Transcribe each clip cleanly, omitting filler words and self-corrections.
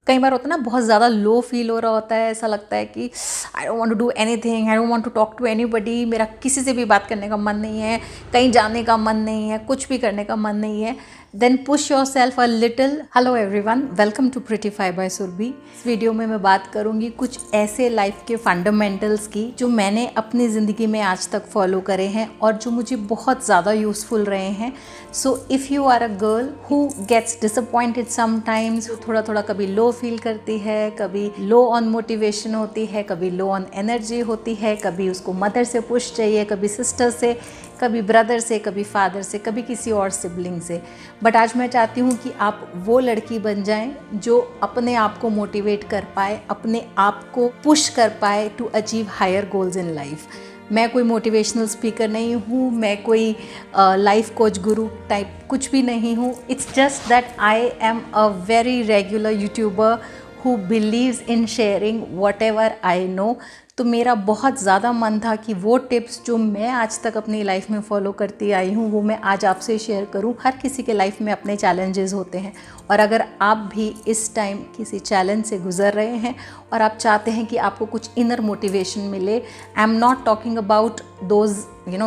कई बार होता है ना, बहुत ज़्यादा लो फील हो रहा होता है, ऐसा लगता है कि I don't want to do anything, I don't want to talk to anybody, मेरा किसी से भी बात करने का मन नहीं है, कहीं जाने का मन नहीं है, कुछ भी करने का मन नहीं है। Then push yourself a little. Hello everyone, welcome to prettify by Surbhi. इस वीडियो में मैं बात करूंगी कुछ ऐसे लाइफ के फंडामेंटल्स की जो मैंने अपनी ज़िंदगी में आज तक फॉलो करे हैं और जो मुझे बहुत ज़्यादा यूज़फुल रहे हैं। So if you are a girl who gets disappointed sometimes, थोड़ा थोड़ा कभी लो फील करती है, कभी लो ऑन मोटिवेशन होती है, कभी लो ऑन एनर्जी होती है, कभी उसको मदर से पुश चाहिए, कभी सिस्टर से, कभी ब्रदर से, कभी फादर से, कभी किसी और सिबलिंग से। बट आज मैं चाहती हूँ कि आप वो लड़की बन जाएं जो अपने आप को मोटिवेट कर पाए, अपने आप को पुश कर पाए to achieve higher goals in life. मैं कोई मोटिवेशनल स्पीकर नहीं हूँ, मैं कोई लाइफ कोच गुरु टाइप कुछ भी नहीं हूँ। It's just that I am a very regular YouTuber who believes in sharing what ever I know. तो मेरा बहुत ज़्यादा मन था कि वो टिप्स जो मैं आज तक अपनी लाइफ में फॉलो करती आई हूँ वो मैं आज आपसे शेयर करूँ। हर किसी के लाइफ में अपने चैलेंजेस होते हैं और अगर आप भी इस टाइम किसी चैलेंज से गुजर रहे हैं और आप चाहते हैं कि आपको कुछ इनर मोटिवेशन मिले, आई am not talking about those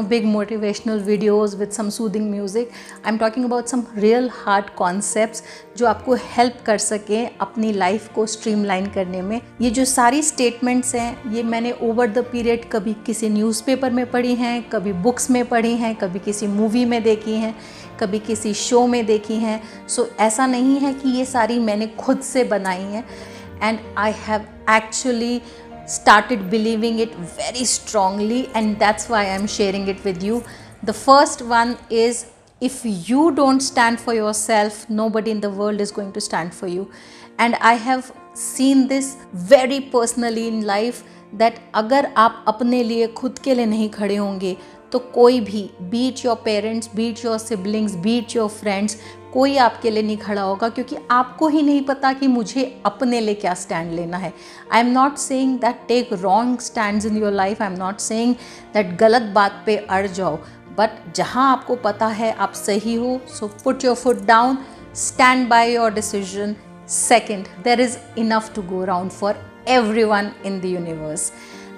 big motivational videos with some soothing music. I'm talking about some real hard concepts जो आपको हेल्प कर सकें अपनी लाइफ को स्ट्रीमलाइन करने में। ये जो सारी स्टेटमेंट्स हैं ये मैंने ओवर द पीरियड कभी किसी न्यूज़पेपर में पढ़ी हैं, कभी बुक्स में पढ़ी हैं, कभी किसी मूवी में देखी हैं, कभी किसी शो में देखी हैं। सो ऐसा नहीं है कि ये सारी मैंने खुद से बनाई हैं। And I have actually started believing it very strongly and that's why I'm sharing it with you. The first one is, if you don't stand for yourself, nobody in the world is going to stand for you. And I have seen this very personally in life that अगर आप अपने लिए खुद के लिए नहीं खड़े होंगे तो कोई भी, beat your parents, beat your siblings, beat your friends, कोई आपके लिए नहीं खड़ा होगा क्योंकि आपको ही नहीं पता कि मुझे अपने लिए क्या स्टैंड लेना है। I am not saying that take wrong stands in your life, I am not saying that गलत बात पे अड़ जाओ, बट जहाँ आपको पता है आप सही हो, so put your foot down, stand by your decision. Second, there is enough to go around for everyone in the universe.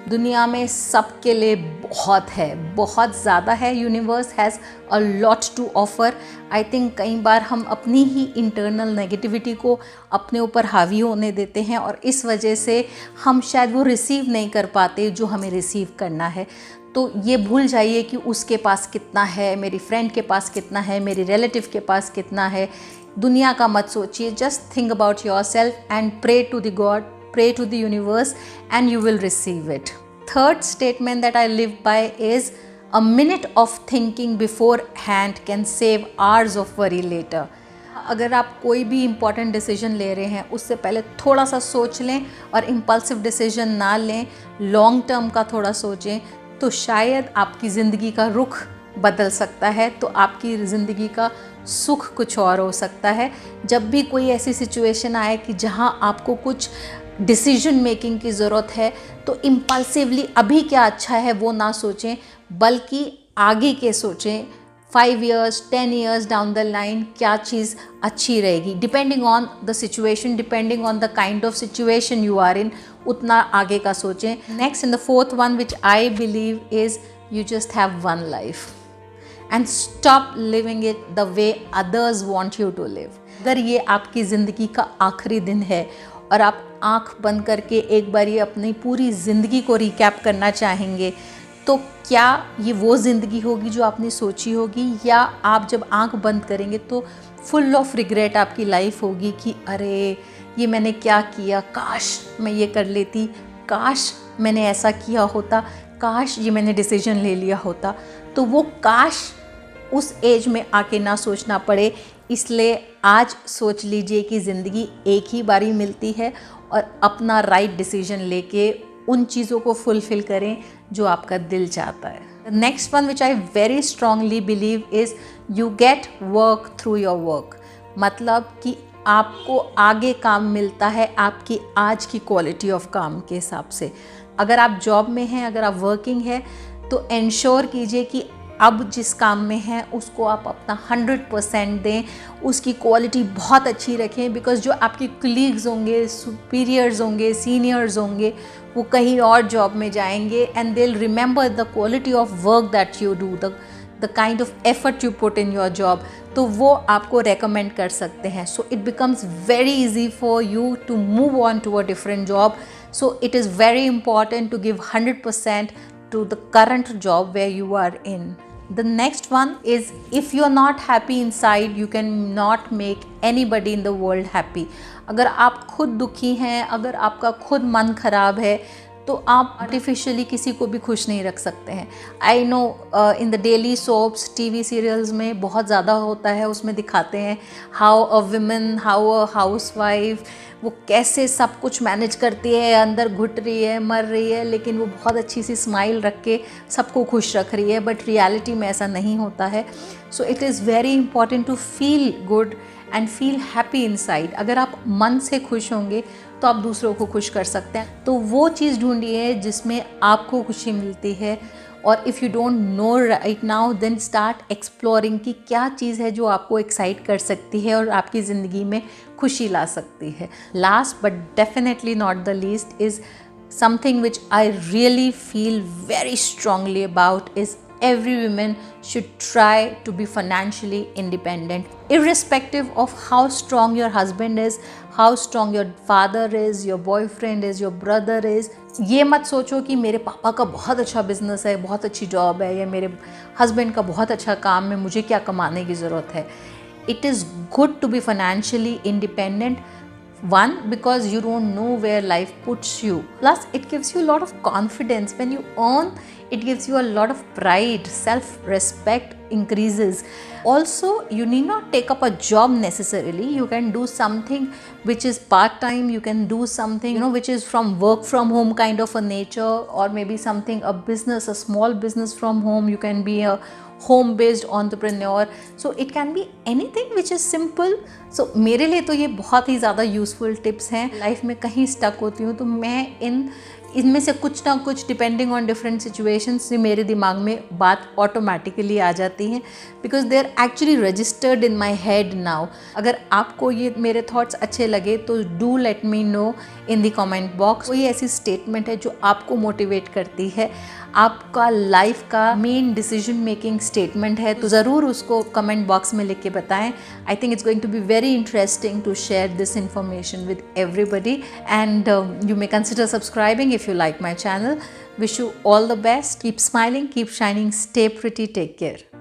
दुनिया में सबके लिए बहुत है, बहुत ज़्यादा है। Universe has a lot to offer. I think कई बार हम अपनी ही इंटरनल नेगेटिविटी को अपने ऊपर हावी होने देते हैं और इस वजह से हम शायद वो रिसीव नहीं कर पाते जो हमें रिसीव करना है। तो ये भूल जाइए कि उसके पास कितना है, मेरी फ्रेंड के पास कितना है, मेरी रिलेटिव के पास कितना है। दुनिया का मत सोचिए, just think about your self and pray to the god, pray to the universe and you will receive it. Third statement that I live by is, a minute of thinking beforehand can save hours of worry later. अगर आप कोई भी important decision ले रहे हैं उससे पहले थोड़ा सा सोच लें और इम्पल्सिव डिसीजन ना लें, लॉन्ग टर्म का थोड़ा सोचें, तो शायद आपकी ज़िंदगी का रुख बदल सकता है, तो आपकी ज़िंदगी का सुख कुछ और हो सकता है। जब भी कोई ऐसी सिचुएशन आए कि जहां आपको कुछ डिसीजन मेकिंग की ज़रूरत है तो इम्पल्सिवली अभी क्या अच्छा है वो ना सोचें, बल्कि आगे के सोचें। 5 years, 10 years down the line क्या चीज़ अच्छी रहेगी, depending on the situation, depending on the kind of situation you are in, उतना आगे का सोचें। Next and the fourth one which I believe is, you just have one life and stop living it the way others want you to live. अगर ये आपकी ज़िंदगी का आखिरी दिन है और आप आँख बंद करके एक बार ये अपनी पूरी ज़िंदगी को रिकैप करना चाहेंगे, तो क्या ये वो ज़िंदगी होगी जो आपने सोची होगी, या आप जब आँख बंद करेंगे तो फुल ऑफ रिग्रेट आपकी लाइफ होगी कि अरे ये मैंने क्या किया, काश मैं ये कर लेती, काश मैंने ऐसा किया होता, काश ये मैंने डिसीजन ले लिया होता। तो वो काश उस एज में आके ना सोचना पड़े, इसलिए आज सोच लीजिए कि ज़िंदगी एक ही बारी मिलती है और अपना राइट डिसीजन लेके उन चीज़ों को फुलफ़िल करें जो आपका दिल चाहता है। Next one which I very strongly believe is, you get work through your work. मतलब कि आपको आगे काम मिलता है आपकी आज की क्वालिटी ऑफ काम के हिसाब से। अगर आप जॉब में हैं, अगर आप वर्किंग है, तो इंश्योर कीजिए कि अब जिस काम में हैं उसको आप अपना 100% दें, उसकी क्वालिटी बहुत अच्छी रखें, बिकॉज जो आपके कलीग्स होंगे, सुपीरियर्स होंगे, सीनियर्स होंगे, वो कहीं और जॉब में जाएंगे and they will remember the quality of work that you do, the kind of effort you put in your job, तो वो आपको रेकमेंड कर सकते हैं. So it becomes very easy for you to move on to a different job. So it is very important to give 100% to the current job where you are in. The next one is, if you're not happy inside, you can not make anybody in the world happy. अगर आप खुद दुखी हैं, अगर आपका खुद मन खराब है, तो आप आर्टिफिशियली किसी को भी खुश नहीं रख सकते हैं. I know in the daily soaps, TV serials में बहुत ज़्यादा होता है, उसमें दिखाते हैं how a women, how a housewife, वो कैसे सब कुछ मैनेज करती है, अंदर घुट रही है, मर रही है, लेकिन वो बहुत अच्छी सी स्माइल रख के सबको खुश रख रही है. बट रियलिटी में ऐसा नहीं होता है. So it is very important to feel good and feel happy inside. अगर आप मन से खुश होंगे तो आप दूसरों को खुश कर सकते हैं. तो वो चीज़ ढूंढिए जिसमें आपको खुशी मिलती है. और if you don't know right now, then start exploring कि क्या चीज़ है जो आपको एक्साइट कर सकती है और आपकी ज़िंदगी में खुशी ला सकती है. Last but definitely not the least is something which I really feel very strongly about is every woman should try to be financially independent, irrespective of how strong your husband is, how strong your father is, your boyfriend is, your brother is. ये मत सोचो कि मेरे पापा का बहुत अच्छा business है, बहुत अच्छी जॉब है, या मेरे हस्बैंड का बहुत अच्छा काम है, मुझे क्या कमाने की ज़रूरत है. It is good to be financially independent. One, because you don't know where life puts you. Plus, it gives you a lot of confidence. When you earn, it gives you a lot of pride, self-respect increases. Also, you need not take up a job necessarily. You can do something which is part-time. You can do something, which is from work from home kind of a nature, or maybe something, a business, a small business from home. You can be a home-based entrepreneur. So it can be anything which is simple. So मेरे लिए तो ये बहुत ही ज़्यादा useful tips हैं. Life में कहीं stuck होती हूँ तो मैं इनमें से कुछ ना कुछ, डिपेंडिंग ऑन डिफरेंट सिचुएशंस, से मेरे दिमाग में बात ऑटोमेटिकली आ जाती हैं, because they are actually registered in my head now. अगर आपको ये मेरे थॉट्स अच्छे लगे तो do let me know in the comment box. कोई ऐसी स्टेटमेंट है जो आपको मोटिवेट करती है, आपका लाइफ का मेन डिसीजन मेकिंग स्टेटमेंट है, तो ज़रूर उसको कमेंट बॉक्स में लिख के बताएं. I think it's going to be very interesting to share this information with everybody, and you may consider subscribing if you like my channel. Wish you all the best. Keep smiling, keep shining, stay pretty, take care.